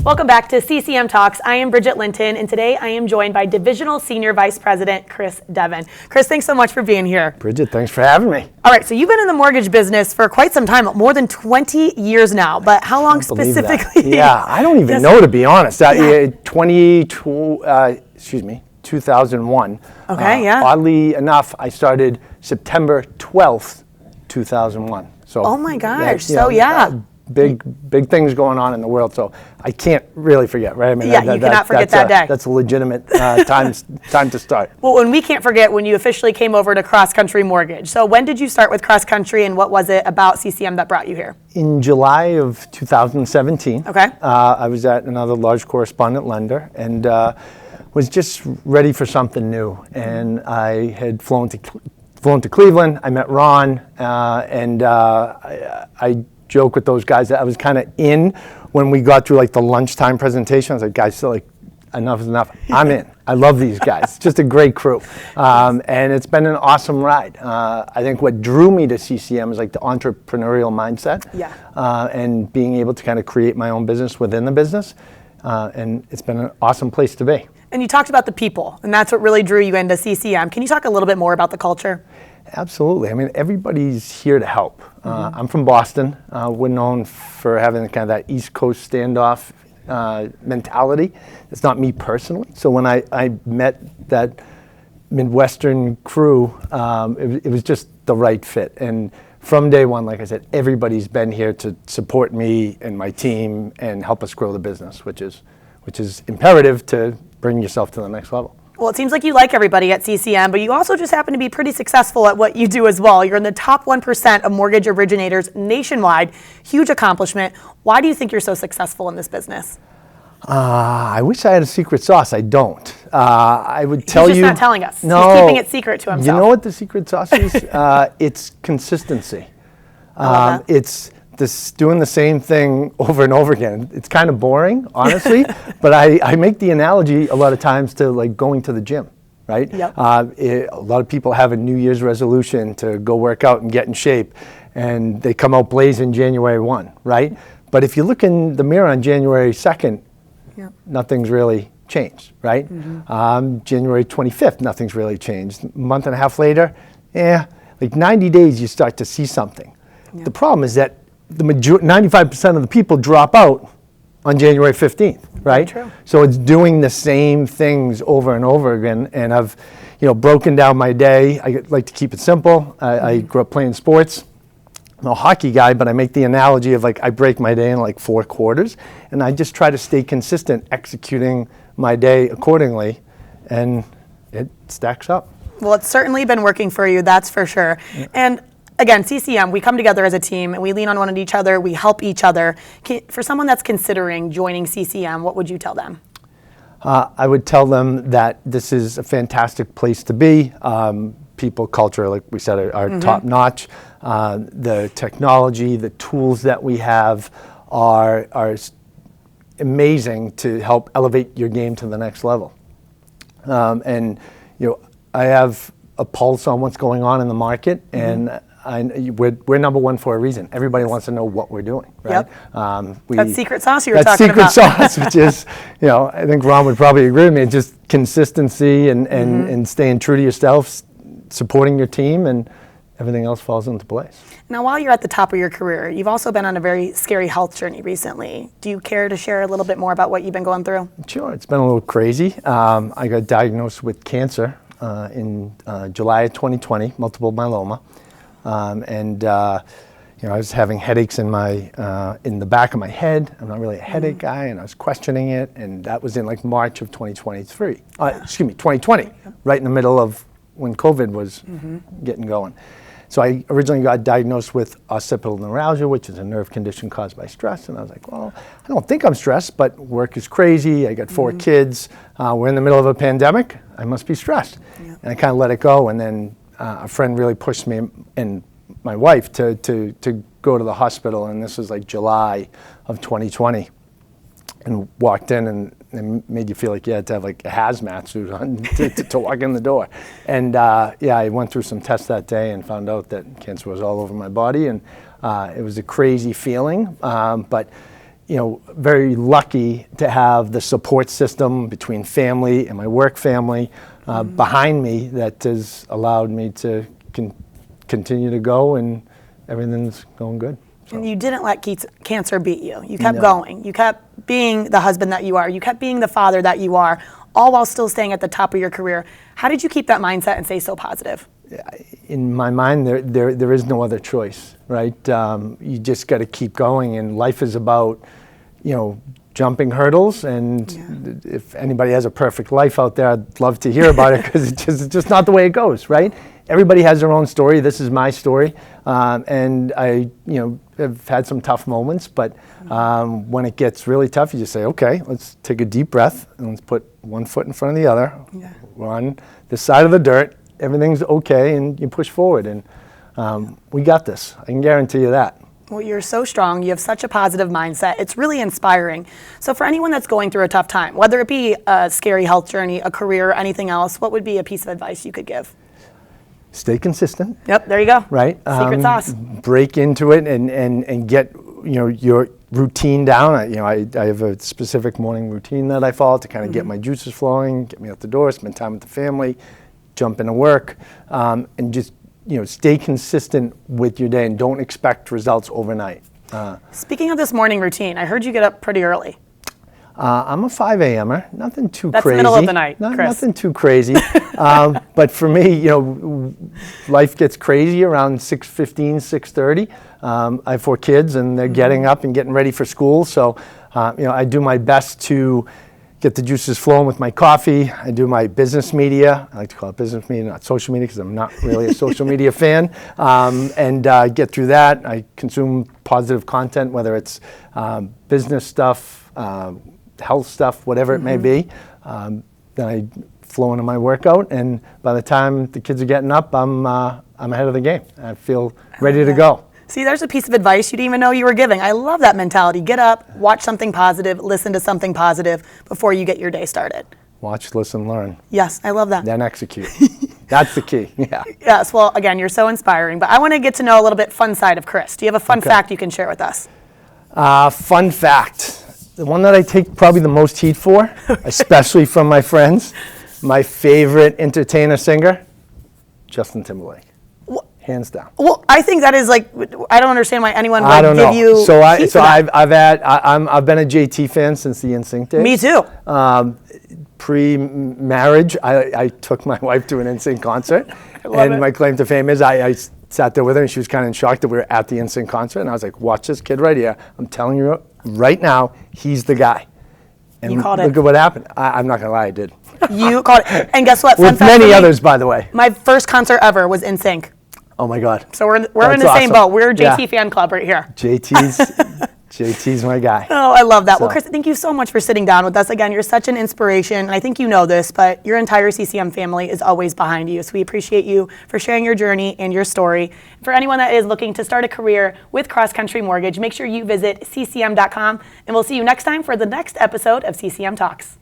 Welcome back to CCM Talks. I am Bridget Linton, and today I am joined by Divisional Senior Vice President Chris Devin. Chris, thanks so much for being here. Bridget, thanks for having me. All right, so you've been in the mortgage business for quite some time, more than 20 years now, but how long specifically? Yeah, I don't even know, to be honest. 2001. Okay, yeah. Oddly enough, I started September 12th, 2001. So, oh my gosh, big things going on in the world, so I can't really forget, right? I mean, you cannot forget that day. That's a legitimate time to start. Well, and we can't forget when you officially came over to Cross Country Mortgage. So when did you start with Cross Country, and what was it about CCM that brought you here? In July of 2017, okay. I was at another large correspondent lender, and was just ready for something new. And I had flown to Cleveland. I met Ron, and I joke with those guys that I was kind of in when we got through like the lunchtime presentation. I was like, guys, so like enough is enough. I'm in. I love these guys. Just a great crew. And it's been an awesome ride. I think what drew me to CCM is like the entrepreneurial mindset. Yeah. And being able to kind of create my own business within the business. And it's been an awesome place to be. And you talked about the people, and that's what really drew you into CCM. Can you talk a little bit more about the culture? Absolutely. I mean, everybody's here to help. I'm from Boston. We're known for having kind of that East Coast standoff mentality. It's not me personally. So when I met that Midwestern crew, it was just the right fit. And from day one, like I said, everybody's been here to support me and my team and help us grow the business, which is imperative to bring yourself to the next level. Well, it seems like you like everybody at CCM, but you also just happen to be pretty successful at what you do as well. You're in the top 1% of mortgage originators nationwide. Huge accomplishment. Why do you think you're so successful in this business? I wish I had a secret sauce. I don't. I would tell you. He's just not telling us. No, he's keeping it secret to himself. You know what the secret sauce is? It's consistency. It's doing the same thing over and over again. It's kind of boring, honestly, but I make the analogy a lot of times to like going to the gym, right? Yep. A lot of people have a New Year's resolution to go work out and get in shape, and they come out blazing January 1, right? But if you look in the mirror on January 2nd, nothing's really changed, right? January 25th, nothing's really changed. A month and a half later, like 90 days you start to see something. The problem is that 95% of the people drop out on January 15th, right? True. So it's doing the same things over and over again. And I've, broken down my day. I like to keep it simple. I grew up playing sports. I'm a hockey guy, but I make the analogy of like I break my day in like 4 quarters, and I just try to stay consistent executing my day accordingly, and it stacks up. Well, it's certainly been working for you, that's for sure. Yeah. And again, CCM, we come together as a team and we lean on one each other, we help each other. For someone that's considering joining CCM, what would you tell them? I would tell them that this is a fantastic place to be. People, culture, like we said, are top notch. The technology, the tools that we have are amazing to help elevate your game to the next level. And I have a pulse on what's going on in the market, and we're number one for a reason. Everybody wants to know what we're doing, right? Yep. That secret sauce you were talking about. That secret sauce, which is, I think Ron would probably agree with me, just consistency and staying true to yourself, supporting your team, and everything else falls into place. Now, while you're at the top of your career, you've also been on a very scary health journey recently. Do you care to share a little bit more about what you've been going through? Sure. It's been a little crazy. I got diagnosed with cancer in July of 2020, multiple myeloma. I was having headaches in the back of my head. I'm not really a headache guy, and I was questioning it, and that was in like March of 2020, right in the middle of when COVID was getting going. So I originally got diagnosed with occipital neuralgia, which is a nerve condition caused by stress, and I was like, well, I don't think I'm stressed, but work is crazy. I got 4 kids. We're in the middle of a pandemic. I must be stressed. Yeah. And I kind of let it go, and then a friend really pushed me and my wife to go to the hospital, and this was like July of 2020, and walked in, and it made you feel like you had to have like a hazmat suit on to walk in the door. And I went through some tests that day and found out that cancer was all over my body, and it was a crazy feeling. But very lucky to have the support system between family and my work family behind me that has allowed me to continue to go, and everything's going good. So. And you didn't let cancer beat you. You kept No. going. You kept being the husband that you are. You kept being the father that you are, all while still staying at the top of your career. How did you keep that mindset and stay so positive? In my mind, there is no other choice, right? You just got to keep going, and life is about, jumping hurdles. And if anybody has a perfect life out there, I'd love to hear about it, because it's just not the way it goes, right? Everybody has their own story. This is my story, and I, have had some tough moments. But when it gets really tough, you just say, okay, let's take a deep breath and let's put one foot in front of the other. Yeah. We're on this side of the dirt. Everything's okay, and you push forward, and we got this. I can guarantee you that. Well, you're so strong. You have such a positive mindset. It's really inspiring. So for anyone that's going through a tough time, whether it be a scary health journey, a career, or anything else, what would be a piece of advice you could give? Stay consistent. Yep, there you go. Right? Secret sauce. Break into it and get your routine down. I have a specific morning routine that I follow to kind of get my juices flowing, get me out the door, spend time with the family, jump into work, and just stay consistent with your day, and don't expect results overnight. Speaking of this morning routine, I heard you get up pretty early. I'm a 5 a.m.er, nothing too That's crazy. middle of the night, Chris. Nothing too crazy. But for me, life gets crazy around 6:15, 6:30. I have 4 kids, and they're getting up and getting ready for school. So, I do my best to get the juices flowing with my coffee. I do my business media. I like to call it business media, not social media, because I'm not really a social media fan. And get through that. I consume positive content, whether it's business stuff, health stuff, whatever it may be. Then I flow into my workout, and by the time the kids are getting up, I'm ahead of the game. I feel ready to go. See, there's a piece of advice you didn't even know you were giving. I love that mentality. Get up, watch something positive, listen to something positive before you get your day started. Watch, listen, learn. Yes, I love that. Then execute. That's the key. Yeah. Yes, well, again, you're so inspiring. But I want to get to know a little bit fun side of Chris. Do you have a fun fact you can share with us? Fun fact. The one that I take probably the most heat for, especially from my friends, my favorite entertainer singer, Justin Timberlake. Hands down. Well, I think that is I don't understand why anyone I don't would give know. you heat for that. I've been a JT fan since the NSYNC days. Me too. Pre-marriage, I took my wife to an NSYNC concert, and my claim to fame is I sat there with her, and she was kind of in shock that we were at the NSYNC concert, and I was like, watch this kid right here. I'm telling you right now, he's the guy. And you called it. Look at what happened. I'm not going to lie, I did. You called it. And guess what? Fun With fact for many me, others, by the way. my first concert ever was NSYNC. Oh my God. So we're in That's the same awesome. boat. We're a JT Yeah. fan club right here. JT's my guy. Oh, I love that. Well, Chris, thank you so much for sitting down with us. Again, you're such an inspiration, and I think you know this, but your entire CCM family is always behind you. So we appreciate you for sharing your journey and your story. For anyone that is looking to start a career with Cross Country Mortgage, make sure you visit ccm.com, and we'll see you next time for the next episode of CCM Talks.